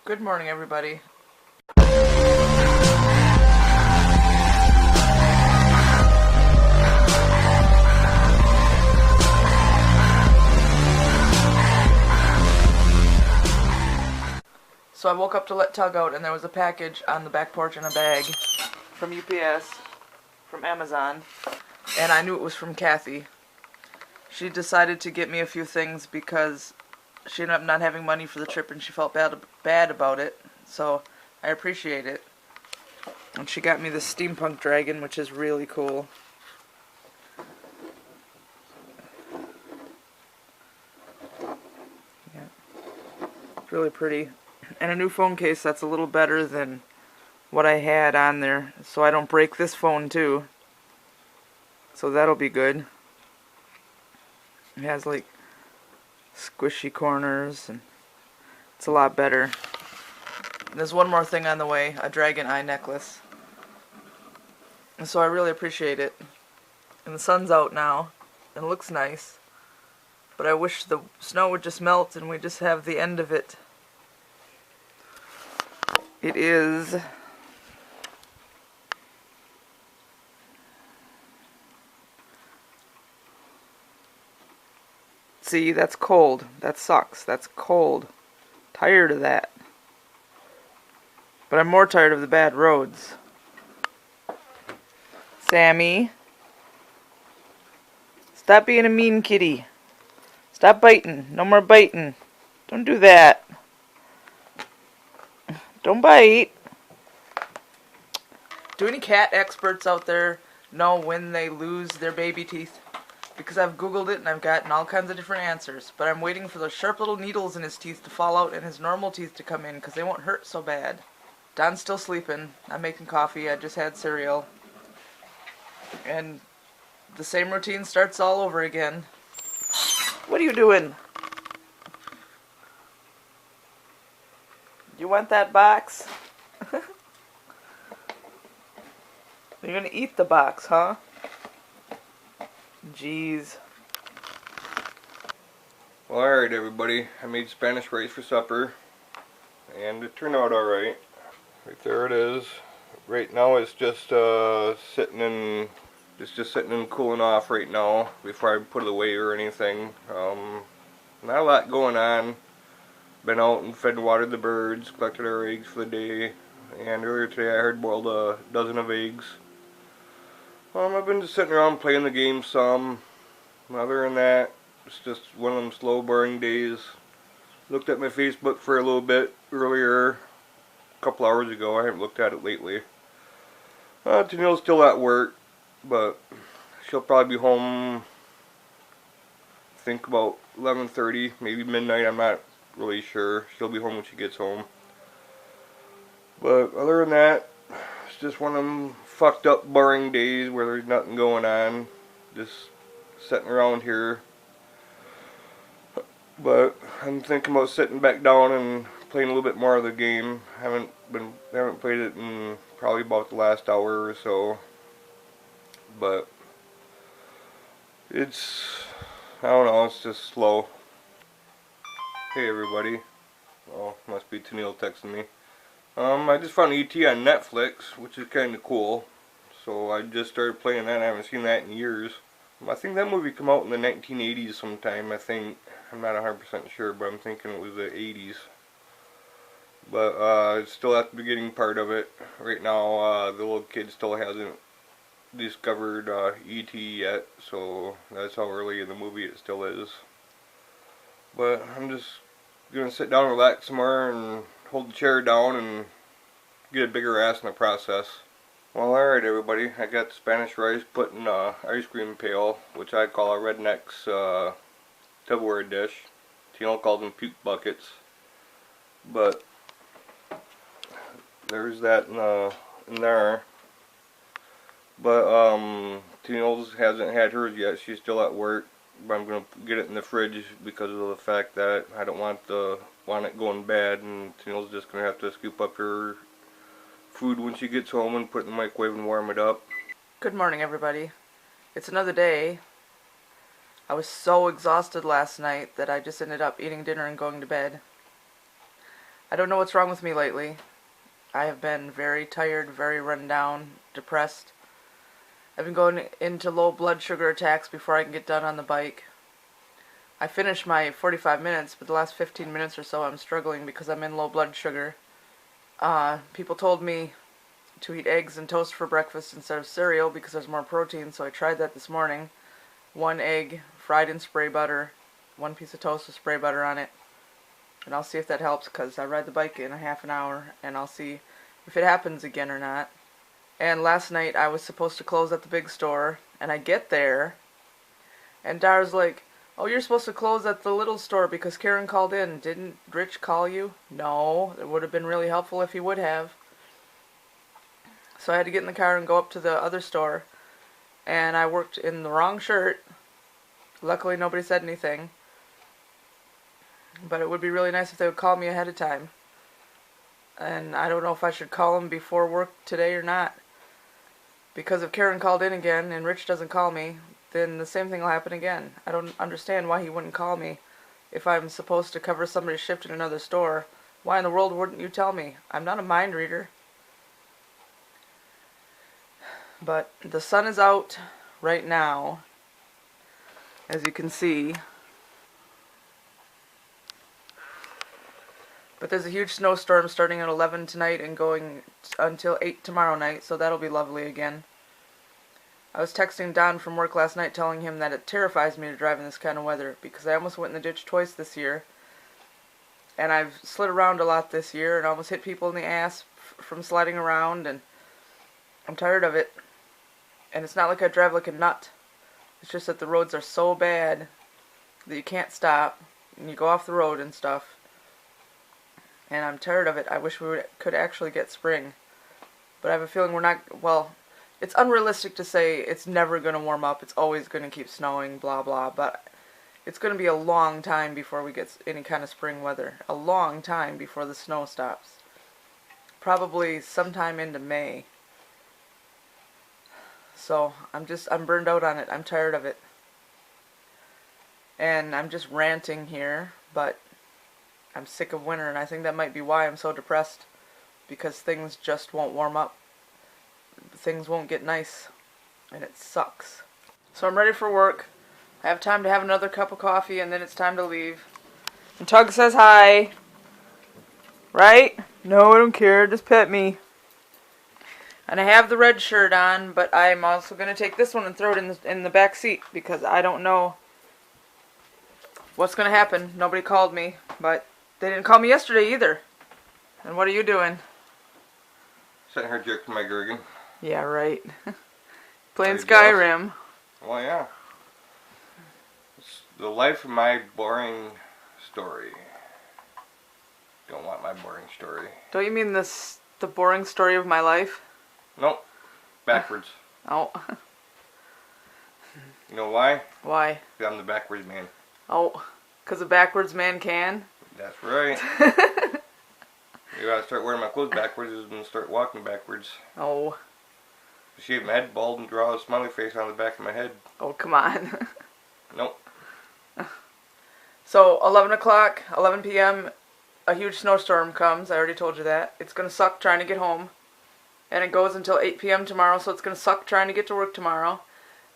Good morning, everybody. So I woke up to let Tug out, and there was a package on the back porch in a bag from UPS, from Amazon, and I knew it was from Kathy. She decided to get me a few things because she ended up not having money for the trip, and she felt bad about it, so I appreciate it. And she got me this steampunk dragon, which is really cool. Yeah, it's really pretty. And a new phone case that's a little better than what I had on there, so I don't break this phone too. So that'll be good. It has like squishy corners, and it's a lot better. And there's one more thing on the way, a dragon eye necklace. And so I really appreciate it. And the sun's out now, and it looks nice. But I wish the snow would just melt and we just have the end of it. It is see, that's cold. That sucks. That's cold. Tired of that. But I'm more tired of the bad roads. Sammy, stop being a mean kitty. Stop biting. No more biting. Don't do that. Don't bite. Do any cat experts out there know when they lose their baby teeth? Because I've Googled it and I've gotten all kinds of different answers. But I'm waiting for those sharp little needles in his teeth to fall out and his normal teeth to come in because they won't hurt so bad. Don's still sleeping. I'm making coffee. I just had cereal. And the same routine starts all over again. What are you doing? You want that box? You're gonna eat the box, huh? Jeez. Well, alright everybody, I made Spanish rice for supper, and it turned out alright. Right there it is. Right now it's just sitting in cooling off right now before I put it away or anything. Not a lot going on. Been out and fed and watered the birds, collected our eggs for the day, and earlier today I heard boiled a dozen of eggs. I've been just sitting around playing the game some. Other than that, it's just one of them slow, boring days. Looked at my Facebook for a little bit earlier, a couple hours ago. I haven't looked at it lately. Tennille's still at work, but she'll probably be home, I think about 11:30, maybe midnight. I'm not really sure. She'll be home when she gets home. But other than that, it's just one of them fucked up, boring days where there's nothing going on. Just sitting around here. But I'm thinking about sitting back down and playing a little bit more of the game. Haven't played it in probably about the last hour or so. But it's, I don't know, it's just slow. Hey everybody. Oh, must be Tennille texting me. I just found E.T. on Netflix, which is kind of cool. So I just started playing that. I haven't seen that in years. I think that movie came out in the 1980s sometime, I think. I'm not 100% sure, but I'm thinking it was the 80s. But it's still at the beginning part of it. Right now, the little kid still hasn't discovered E.T. yet, so that's how early in the movie it still is. But I'm just going to sit down and relax some more and hold the chair down and get a bigger ass in the process. Well, alright everybody, I got the Spanish rice put in a ice cream pail, which I call a redneck's Tupperware dish. Tennille calls them puke buckets. But there's that in there. But Tennille hasn't had hers yet. She's still at work. But I'm gonna get it in the fridge because of the fact that I don't want it going bad, and Tennille's just gonna have to scoop up her food when she gets home and put it in the microwave and warm it up. Good morning, everybody. It's another day. I was so exhausted last night that I just ended up eating dinner and going to bed. I don't know what's wrong with me lately. I have been very tired, very run down, depressed. I've been going into low blood sugar attacks before I can get done on the bike. I finished my 45 minutes, but the last 15 minutes or so I'm struggling because I'm in low blood sugar. People told me to eat eggs and toast for breakfast instead of cereal because there's more protein, so I tried that this morning. 1 egg fried in spray butter, 1 piece of toast with spray butter on it. And I'll see if that helps, because I ride the bike in a half an hour, and I'll see if it happens again or not. And last night I was supposed to close at the big store, and I get there, and Dar's like, "Oh, you're supposed to close at the little store because Karen called in. Didn't Rich call you?" No, it would have been really helpful if he would have. So I had to get in the car and go up to the other store, and I worked in the wrong shirt. Luckily nobody said anything. But it would be really nice if they would call me ahead of time. And I don't know if I should call them before work today or not. Because if Karen called in again and Rich doesn't call me, then the same thing will happen again. I don't understand why he wouldn't call me. If I'm supposed to cover somebody's shift in another store, why in the world wouldn't you tell me? I'm not a mind reader. But the sun is out right now, as you can see. But there's a huge snowstorm starting at 11 tonight and going until 8 tomorrow night, so that'll be lovely again. I was texting Don from work last night telling him that it terrifies me to drive in this kind of weather, because I almost went in the ditch twice this year. And I've slid around a lot this year and almost hit people in the ass from sliding around, and I'm tired of it. And it's not like I drive like a nut. It's just that the roads are so bad that you can't stop, and you go off the road and stuff. And I'm tired of it. I wish we could actually get spring. But I have a feeling we're not, well, it's unrealistic to say it's never going to warm up. It's always going to keep snowing, blah, blah. But it's going to be a long time before we get any kind of spring weather. A long time before the snow stops. Probably sometime into May. So I'm burned out on it. I'm tired of it. And I'm just ranting here, but I'm sick of winter, and I think that might be why I'm so depressed, because things just won't warm up. Things won't get nice, and it sucks. So I'm ready for work. I have time to have another cup of coffee, and then it's time to leave. And Tug says hi. Right? No, I don't care. Just pet me. And I have the red shirt on, but I'm also going to take this one and throw it in the back seat, because I don't know what's going to happen. Nobody called me, but they didn't call me yesterday either. And what are you doing? Sitting here jerking my Gurgan. Yeah, right. Playing Jealous? Skyrim. Well, yeah. It's the life of my boring story. Don't want my boring story. Don't you mean the boring story of my life? Nope. Backwards. Oh. You know why? Why? 'Cause I'm the backwards man. Oh, because a backwards man can? That's right. You gotta start wearing my clothes backwards and start walking backwards. Oh. Shave my head bald and draw a smiley face on the back of my head. Oh, come on. Nope. So, 11 o'clock, 11 p.m., a huge snowstorm comes. I already told you that. It's going to suck trying to get home. And it goes until 8 p.m. tomorrow, so it's going to suck trying to get to work tomorrow.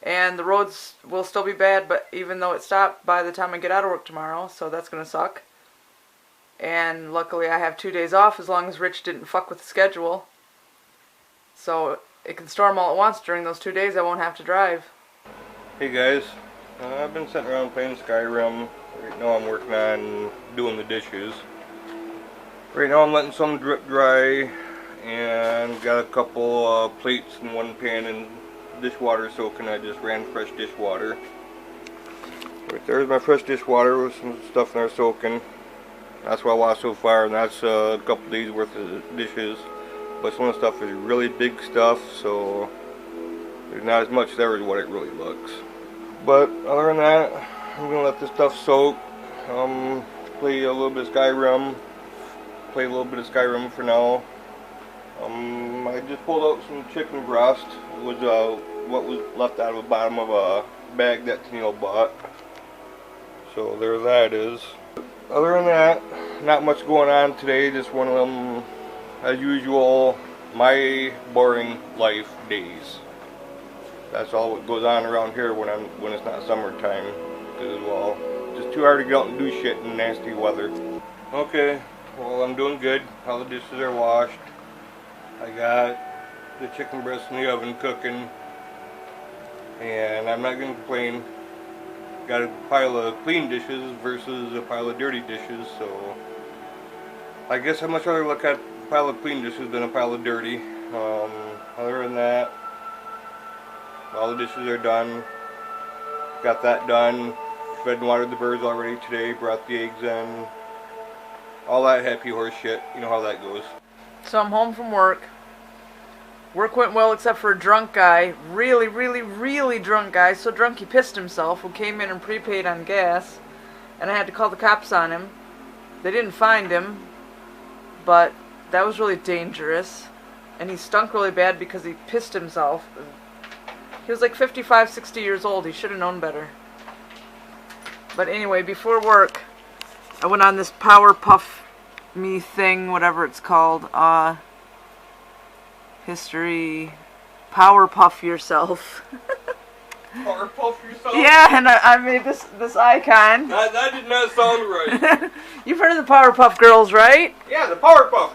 And the roads will still be bad, but even though it stopped by the time I get out of work tomorrow, so that's going to suck. And luckily I have 2 days off as long as Rich didn't fuck with the schedule. So it can storm all at once during those 2 days. I won't have to drive. Hey guys, I've been sitting around playing Skyrim. Right now I'm working on doing the dishes. Right now I'm letting some drip dry, and got a couple plates and one pan and dishwater soaking. I just ran fresh dishwater. Right there's my fresh dishwater with some stuff in there soaking. That's what I washed so far, and that's a couple days worth of dishes. But some of the stuff is really big stuff, so there's not as much there as what it really looks. But other than that, I'm gonna let this stuff soak. Play a little bit of Skyrim. Play a little bit of Skyrim for now. I just pulled out some chicken breast. It was what was left out of the bottom of a bag that Tennille bought. So there that is. Other than that, not much going on today. Just one of them, as usual, my boring life days. That's all what goes on around here when it's not summertime. Because, well, just too hard to get out and do shit in nasty weather. Okay, well, I'm doing good. All the dishes are washed. I got the chicken breast in the oven cooking, and I'm not gonna complain. Got a pile of clean dishes versus a pile of dirty dishes, so I guess I'd much rather look at a pile of clean dishes than a pile of dirty. Other than that, all the dishes are done. Got that done. Fed and watered the birds already today. Brought the eggs in. All that happy horse shit. You know how that goes. So I'm home from work. Work went well except for a drunk guy. Really, really, really drunk guy. So drunk he pissed himself, who came in and prepaid on gas. And I had to call the cops on him. They didn't find him, but that was really dangerous. And he stunk really bad because he pissed himself. He was like 55, 60 years old. He should have known better. But anyway, before work, I went on this Powerpuff Me thing, whatever it's called. History. Powerpuff yourself. Powerpuff yourself? Yeah, and I made this icon. That did not sound right. You've heard of the Powerpuff Girls, right? Yeah, the Powerpuff.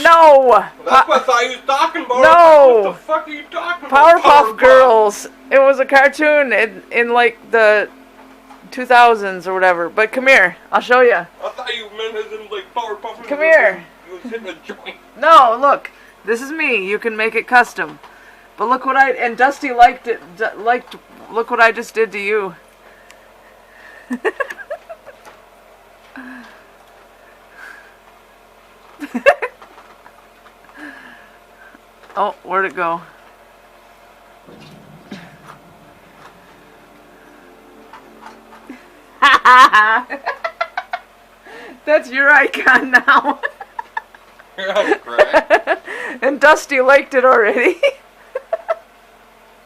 No! That's what I thought you was talking about. No! What the fuck are you talking about? Powerpuff Girls. It was a cartoon in like the 2000s or whatever. But come here, I'll show you. I thought you meant as in like Powerpuff. Come here. You was hitting a joint. No, look. This is me. You can make it custom. But look what and Dusty liked it. Look what I just did to you. Oh, where'd it go? That's your icon now. You're on crack. And Dusty liked it already.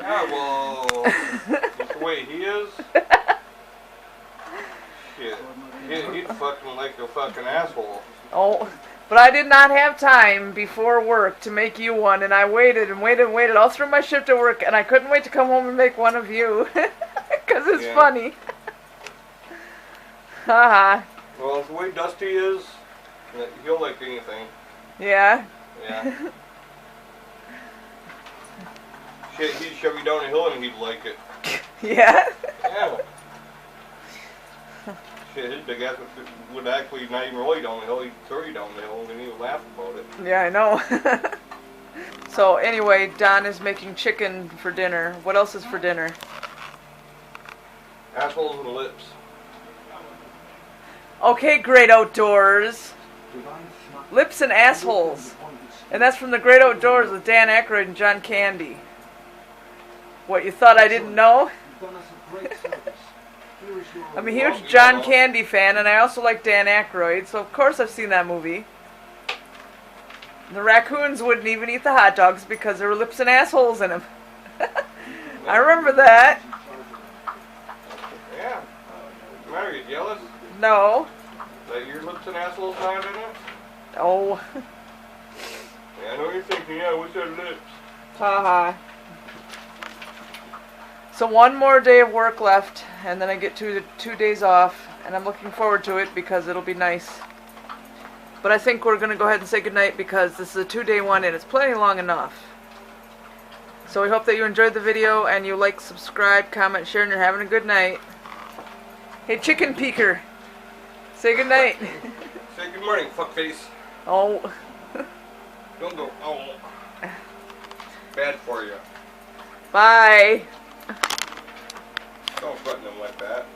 Yeah, well, that's the way he is. Shit. He'd fucking like a fucking asshole. Oh, but I did not have time before work to make you one, and I waited and waited and waited all through my shift at work, and I couldn't wait to come home and make one of you. Because it's funny. Haha. Well, the way Dusty is, he'll like anything. Yeah? Yeah. Shit, he'd shove you down a hill and he'd like it. Yeah? Yeah. Shit, his big ass would actually not even roll you down the hill, he'd throw you down the hill and then he would laugh about it. Yeah, I know. So anyway, Don is making chicken for dinner. What else is for dinner? Assholes and lips. Okay, Great Outdoors. Lips and assholes. And that's from The Great Outdoors with Dan Aykroyd and John Candy. What, you thought I didn't know? I'm a huge John Candy fan, and I also like Dan Aykroyd, so of course I've seen that movie. The raccoons wouldn't even eat the hot dogs because there were lips and assholes in them. I remember that. Yeah. What's the matter, you jealous? No. That your lips and assholes not in it? Oh. Yeah, I know what you're thinking, yeah, I wish I had lips. Haha. So one more day of work left, and then I get 2 days off, and I'm looking forward to it because it'll be nice. But I think we're going to go ahead and say goodnight because this is a 2-day one, and it's plenty long enough. So we hope that you enjoyed the video, and you like, subscribe, comment, share, and you're having a good night. Hey, Chicken Peeker, say goodnight. Say good morning, fuckface. Oh. Don't go, oh. Bad for you. Bye. Don't threaten them like that.